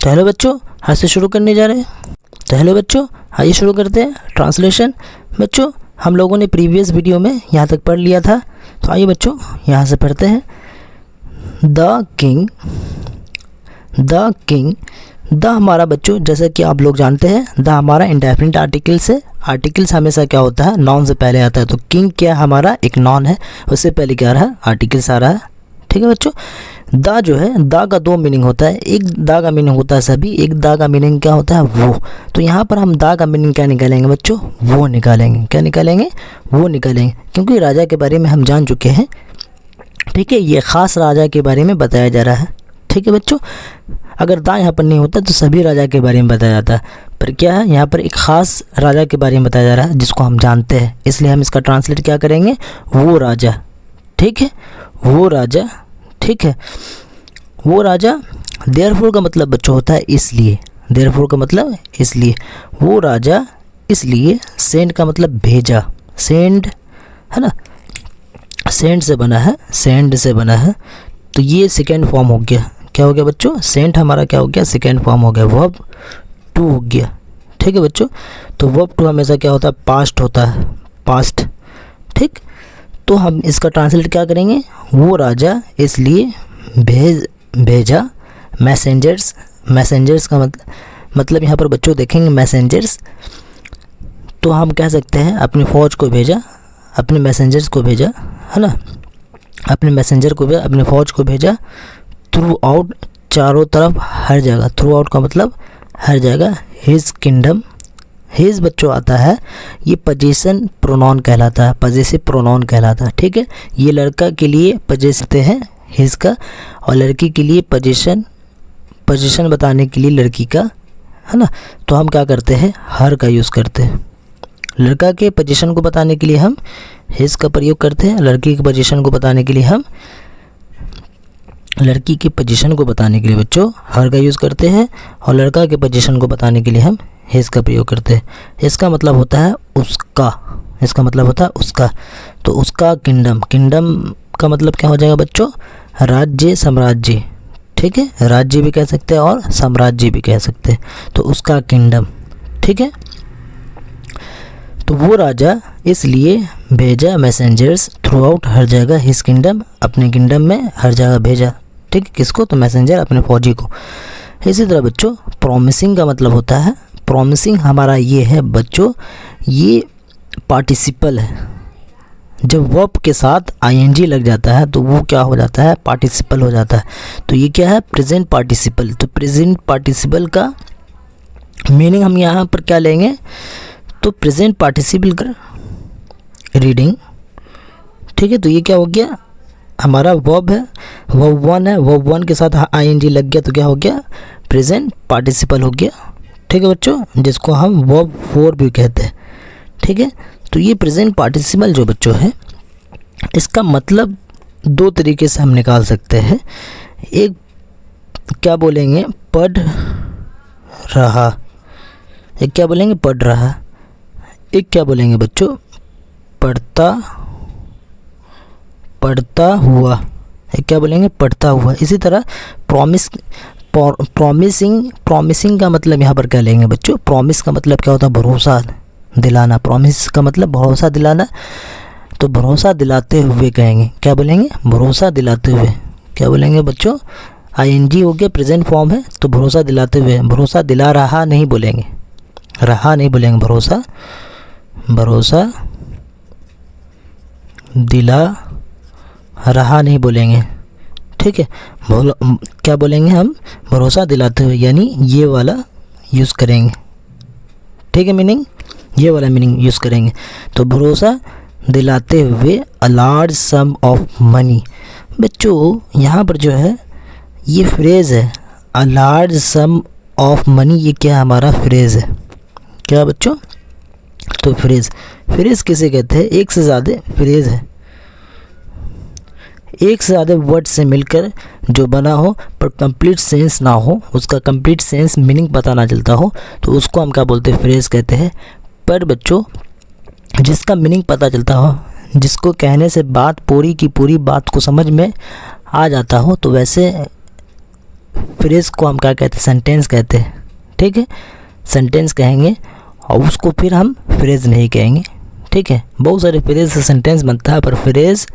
तो हेलो बच्चों, आज से शुरू करने जा रहे हैं। तो हेलो बच्चों, आइए शुरू करते हैं ट्रांसलेशन। बच्चों, हम लोगों ने प्रीवियस वीडियो में यहाँ तक पढ़ लिया था, तो आइए बच्चों यहाँ से पढ़ते हैं। द किंग, द हमारा बच्चों जैसे कि आप लोग जानते हैं, द हमारा इंडेफिनिट आर्टिकल्स है। आर्टिकल्स हमेशा क्या होता है, नॉन से पहले आता है। तो किंग क्या हमारा एक नॉन है, उससे पहले क्या रहा है, आर्टिकल्स आ रहा है। ठीक है बच्चों, द जो है, द का दो मीनिंग होता है। एक द का मीनिंग होता है सभी, एक द का मीनिंग क्या होता है, वो। तो यहाँ पर हम द का मीनिंग क्या निकालेंगे बच्चों, वो निकालेंगे। क्या निकालेंगे, वो निकालेंगे, क्योंकि राजा के बारे में हम जान चुके हैं। ठीक है, ये ख़ास राजा के बारे में बताया जा रहा है। ठीक है बच्चों, अगर दा यहाँ पर नहीं होता तो सभी राजा के बारे में बताया जाता है, पर क्या है यहाँ पर एक ख़ास राजा के बारे में बताया जा रहा है जिसको हम जानते हैं, इसलिए हम इसका ट्रांसलेट क्या करेंगे, वो राजा। ठीक है, वो राजा। ठीक है, वो राजा। देयरफॉर का मतलब बच्चों होता है इसलिए, देयरफॉर का मतलब इसलिए, वो राजा इसलिए। सेंड का मतलब भेजा, सेंड है ना, सेंड से बना है, सेंड से बना है। तो ये सेकेंड फॉर्म हो गया। क्या हो गया बच्चों, सेंट हमारा क्या हो गया, सेकेंड फॉर्म हो गया, वर्ब टू हो गया। ठीक है बच्चों, तो वर्ब टू हमेशा क्या होता है, पास्ट होता है, पास्ट। ठीक, तो हम इसका ट्रांसलेट क्या करेंगे, वो राजा इसलिए भेजा मैसेंजर्स। मैसेंजर्स का मतलब यहाँ पर बच्चों देखेंगे मैसेंजर्स, तो हम कह सकते हैं अपनी फ़ौज को भेजा, अपने मैसेंजर्स को भेजा, है ना, अपने मैसेंजर को भेजा, अपने फ़ौज को भेजा। थ्रू आउट, चारों तरफ, हर जगह। थ्रू आउट का मतलब हर जगह। हिज किंगडम, हिज बच्चों आता है, ये पोजीशन प्रोनाउन कहलाता है, पजेसिव प्रोनाउन कहलाता है। ठीक है, ये लड़का के लिए पजेसिव है हिज का, और लड़की के लिए पोजीशन बताने के लिए लड़की का, है ना। तो हम क्या करते हैं, हर का यूज़ करते हैं। लड़का के पोजीशन को बताने के लिए हम हिज का प्रयोग करते हैं, लड़की की पोजीशन को बताने के लिए हम, लड़की की पोजीशन को बताने के लिए बच्चों हर का यूज़ करते हैं, और लड़का के पोजीशन को बताने के लिए हम हिज का प्रयोग करते हैं। इसका मतलब होता है उसका, इसका मतलब होता है उसका। तो उसका किंगडम, किंगडम का मतलब क्या हो जाएगा बच्चों, राज्य, साम्राज्य। ठीक है, राज्य भी कह सकते हैं और साम्राज्य भी कह सकते हैं। तो उसका किंगडम। ठीक है, तो वो राजा इसलिए भेजा मैसेंजर्स थ्रू आउट, हर जगह, हिज किंगडम, अपने किंगडम में हर जगह भेजा। ठीक है, किसको, तो मैसेंजर अपने फौजी को। इसी तरह बच्चों प्रॉमिसिंग का मतलब होता है, प्रॉमिसिंग हमारा ये है बच्चों, ये पार्टिसिपल है। जब वर्ब के साथ आईएनजी लग जाता है तो वो क्या हो जाता है, पार्टिसिपल हो जाता है। तो ये क्या है, प्रेजेंट पार्टिसिपल। तो प्रेजेंट पार्टिसिपल का मीनिंग हम यहाँ पर क्या लेंगे, तो प्रेजेंट पार्टिसिपल कर रीडिंग। ठीक है, तो ये क्या हो गया, हमारा वर्ब है, वर्ब वन है, वर्ब वन के साथ आईएनजी लग गया तो क्या हो गया, प्रेजेंट पार्टिसिपल हो गया। ठीक है बच्चों, जिसको हम वर्ब फोर भी कहते हैं। ठीक है, तो ये प्रेजेंट पार्टिसिपल जो बच्चों है, इसका मतलब दो तरीके से हम निकाल सकते हैं। एक क्या बोलेंगे, पढ़ रहा, एक क्या बोलेंगे, पढ़ रहा। एक क्या बोलेंगे बच्चों, पढ़ता हुआ। एक क्या बोलेंगे, पढ़ता हुआ। इसी तरह प्रॉमिसिंग का मतलब यहाँ पर क्या लेंगे बच्चों, प्रॉमिस का मतलब क्या होता है, भरोसा दिलाना। प्रॉमिस का मतलब भरोसा दिलाना, तो भरोसा दिलाते हुए कहेंगे। क्या बोलेंगे, भरोसा दिलाते हुए। क्या बोलेंगे बच्चों, आईएनजी हो गया, प्रेजेंट फॉर्म है, तो भरोसा दिलाते हुए। भरोसा दिला रहा नहीं बोलेंगे, रहा नहीं बोलेंगे, भरोसा दिला रहा नहीं बोलेंगे। ठीक है, क्या बोलेंगे हम, भरोसा दिलाते हुए, यानी ये वाला यूज़ करेंगे। ठीक है, मीनिंग ये वाला मीनिंग यूज़ करेंगे। तो भरोसा दिलाते हुए a large some of money. बच्चों यहाँ पर जो है ये फ्रेज़ है, a large some of money, ये क्या हमारा फ्रेज़ है। क्या बच्चों, तो फ्रेज़ किसे कहते हैं, एक से ज़्यादा फ्रेज़ है, एक से ज़्यादा वर्ड से मिलकर जो बना हो पर कंप्लीट सेंस ना हो, उसका कंप्लीट सेंस मीनिंग पता ना चलता हो, तो उसको हम क्या बोलते हैं, फ्रेज़ कहते हैं। पर बच्चों जिसका मीनिंग पता चलता हो, जिसको कहने से बात पूरी की पूरी बात को समझ में आ जाता हो, तो वैसे फ्रेज़ को हम क्या कहते हैं, सेंटेंस कहते हैं, ठीक है, सेंटेंस कहेंगे और उसको फिर हम फ्रेज़ नहीं कहेंगे, ठीक है। बहुत सारे फ्रेज़ से सेंटेंस बनता है पर फ्रेज़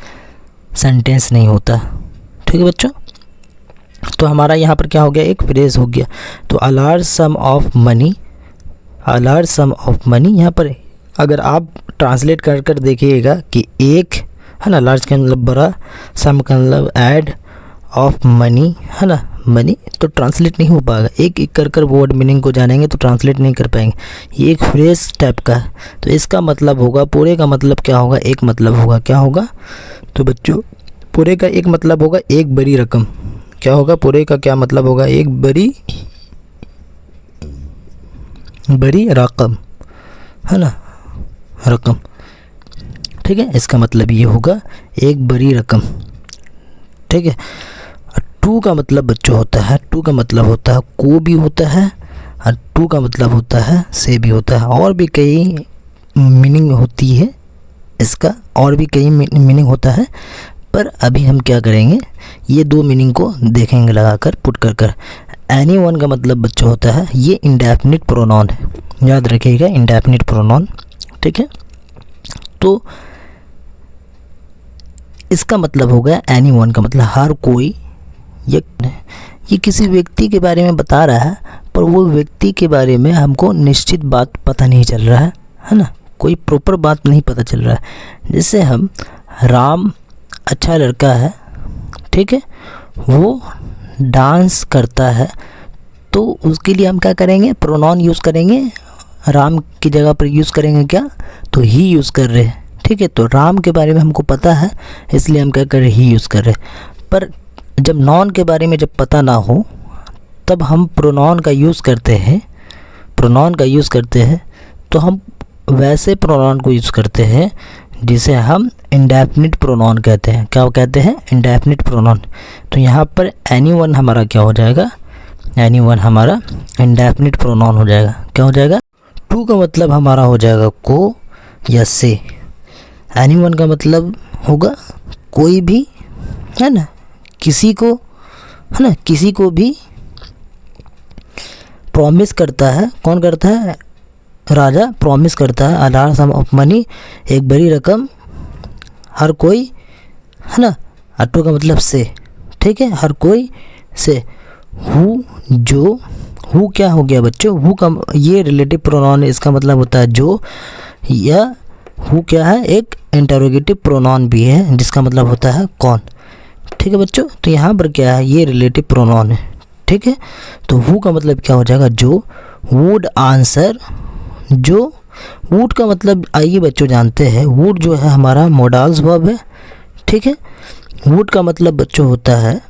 सेंटेंस नहीं होता, ठीक है बच्चों। तो हमारा यहाँ पर क्या हो गया, एक फ्रेज़ हो गया। तो a large some of money, a large some of money, यहाँ पर अगर आप ट्रांसलेट कर कर देखिएगा कि एक है ना, लार्ज का मतलब बड़ा, सम का मतलब ऐड, ऑफ मनी है ना, मनी, तो ट्रांसलेट नहीं हो पाएगा। एक एक कर कर वर्ड मीनिंग को जानेंगे तो ट्रांसलेट नहीं कर पाएंगे। ये एक फ्रेज टाइप का है, तो इसका मतलब होगा, पूरे का मतलब क्या होगा, एक मतलब होगा, क्या होगा, तो बच्चों पूरे का एक मतलब होगा एक बड़ी रकम। क्या होगा, पूरे का क्या मतलब होगा, एक बड़ी रकम है ना, रकम, ठीक है। इसका मतलब ये होगा एक बड़ी रकम, ठीक है। टू का मतलब बच्चों होता है, टू का मतलब होता है को भी होता है, और टू का मतलब होता है से भी होता है। और भी कई मीनिंग होती है इसका, और भी कई मीनिंग होता है, पर अभी हम क्या करेंगे, ये दो मीनिंग को देखेंगे लगाकर, पुट कर कर। एनी वन का मतलब बच्चों होता है, ये इंडेफिनिट प्रोनाउन है, याद रखिएगा, इंडेफिनिट प्रोनाउन, ठीक है। तो इसका मतलब हो गया एनी वन का मतलब हर कोई। ये किसी व्यक्ति के बारे में बता रहा है, पर वो व्यक्ति के बारे में हमको निश्चित बात पता नहीं चल रहा है ना, कोई प्रॉपर बात नहीं पता चल रहा है। जैसे हम राम अच्छा लड़का है, ठीक है, वो डांस करता है, तो उसके लिए हम क्या करेंगे, प्रोनाउन यूज़ करेंगे, राम की जगह पर यूज़ करेंगे क्या, तो ही यूज़ कर रहे हैं, ठीक है। तो राम के बारे में हमको पता है, इसलिए हम क्या कर रहे हैं, ही यूज़ कर रहे हैं। पर जब नॉन के बारे में जब पता ना हो, तब हम प्रोनाउन का यूज़ करते हैं, प्रोनाउन का यूज़ करते हैं, तो हम वैसे प्रोनाउन को यूज़ करते हैं जिसे हम इंडेफिनिट प्रोनाउन कहते हैं। क्या कहते हैं, इंडेफिनिट प्रोनाउन। तो यहाँ पर एनी वन हमारा क्या हो जाएगा, एनी वन हमारा इंडेफिनिट प्रोनाउन हो जाएगा। क्या हो जाएगा, टू का मतलब हमारा हो जाएगा को या से, एनी वन का मतलब होगा कोई भी, है ना, किसी को, है ना, किसी को भी प्रॉमिस करता है, कौन करता है, राजा प्रॉमिस करता है, a large some of money, एक बड़ी रकम, हर कोई, है ना, टू का मतलब से, ठीक है, हर कोई से। हु, जो, हु क्या हो गया बच्चों, हु का ये रिलेटिव प्रोनाउन है, इसका मतलब होता है जो, या हु क्या है, एक इंटरोगेटिव प्रोनाउन भी है जिसका मतलब होता है कौन, ठीक है बच्चों। तो यहाँ पर क्या है, ये रिलेटिव प्रोनाउन है, ठीक है। तो हु का मतलब क्या हो जाएगा, जो, वुड आंसर, जो, वुड का मतलब आइए बच्चों जानते हैं, वुड जो है हमारा मोडाल्स वर्ब है, ठीक है। वुड का मतलब बच्चों होता है,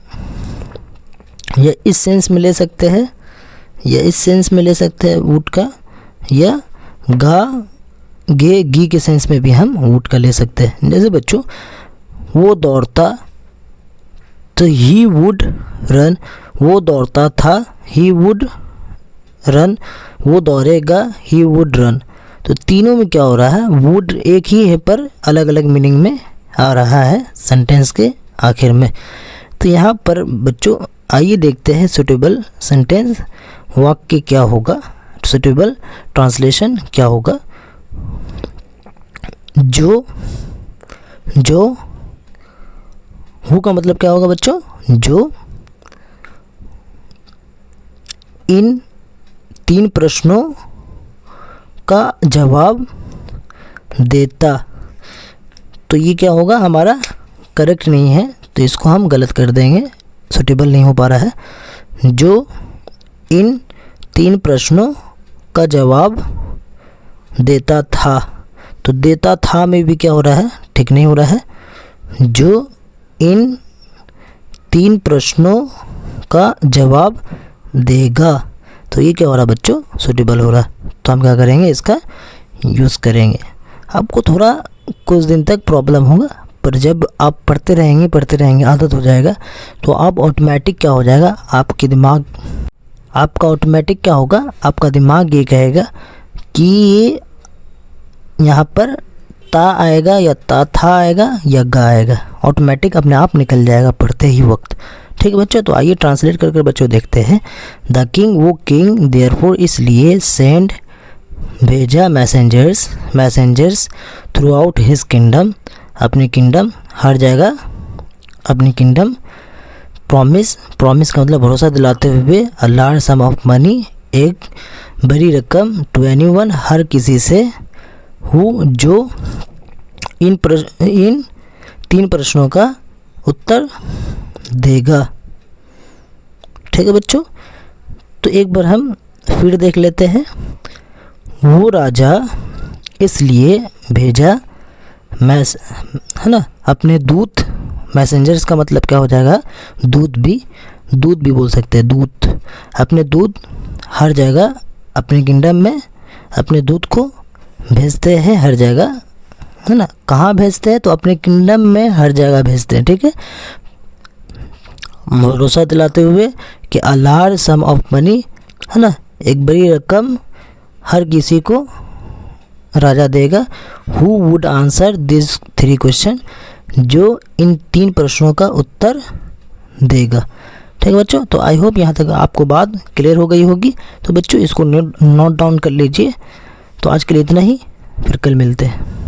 या इस सेंस में ले सकते हैं, या इस सेंस में ले सकते हैं वुड का, या गा, गे, गी के सेंस में भी हम वुड का ले सकते हैं। जैसे बच्चों वो दौड़ता, तो ही वुड रन, वो दौड़ता था, ही वुड रन, वो दौड़ेगा, ही वुड रन। तो तीनों में क्या हो रहा है, वुड एक ही है पर अलग अलग मीनिंग में आ रहा है सेंटेंस के आखिर में। तो यहाँ पर बच्चों आइए देखते हैं सुटेबल सेंटेंस वाक्य क्या होगा, सुटेबल ट्रांसलेशन क्या होगा। जो, हु का मतलब क्या होगा बच्चों, जो इन तीन प्रश्नों का जवाब देता। तो ये क्या होगा, हमारा करेक्ट नहीं है, तो इसको हम गलत कर देंगे, सुटेबल नहीं हो पा रहा है। जो इन तीन प्रश्नों का जवाब देता था, तो देता था में भी क्या हो रहा है, ठीक नहीं हो रहा है। जो इन तीन प्रश्नों का जवाब देगा, तो ये क्या हो रहा है बच्चों, सुटेबल हो रहा है। तो हम क्या करेंगे, इसका यूज़ करेंगे। आपको थोड़ा कुछ दिन तक प्रॉब्लम होगा, पर जब आप पढ़ते रहेंगे आदत हो जाएगा, तो आप ऑटोमेटिक क्या हो जाएगा, आपके दिमाग, आपका ऑटोमेटिक क्या होगा, आपका दिमाग ये कहेगा कि ये यहाँ पर ता आएगा या ता था आएगा या गा आएगा, ऑटोमेटिक अपने आप निकल जाएगा पढ़ते ही वक्त, ठीक है बच्चों, तो आइए ट्रांसलेट करके बच्चों देखते हैं। द किंग, वो किंग, देयरफॉर इसलिए, सेंड भेजा, messengers through out his kingdom, अपनी किंगडम, हर जगह अपनी किंगडम, प्रॉमिस का मतलब भरोसा दिलाते हुए, a large some of money, एक बड़ी रकम, टू एनीवन, हर किसी से, हु जो इन 3 प्रश्नों का उत्तर देगा। ठीक है बच्चों, तो एक बार हम फिर देख लेते हैं। वो राजा इसलिए भेजा, है ना, अपने दूत, मैसेंजर्स का मतलब क्या हो जाएगा, दूत भी बोल सकते हैं, दूत, अपने दूत हर जगह अपने किंगडम में अपने दूत को भेजते हैं हर जगह, है ना। कहाँ भेजते हैं, तो अपने किंगडम में हर जगह भेजते हैं। ठीक है, भरोसा दिलाते हुए कि a large some of money, है ना, एक बड़ी रकम हर किसी को राजा देगा। Who would answer this 3 question, जो इन 3 प्रश्नों का उत्तर देगा। ठीक है बच्चों, तो आई होप यहाँ तक आपको बात क्लियर हो गई होगी। तो बच्चों इसको नोट डाउन कर लीजिए। तो आज के लिए इतना ही, फिर कल मिलते हैं।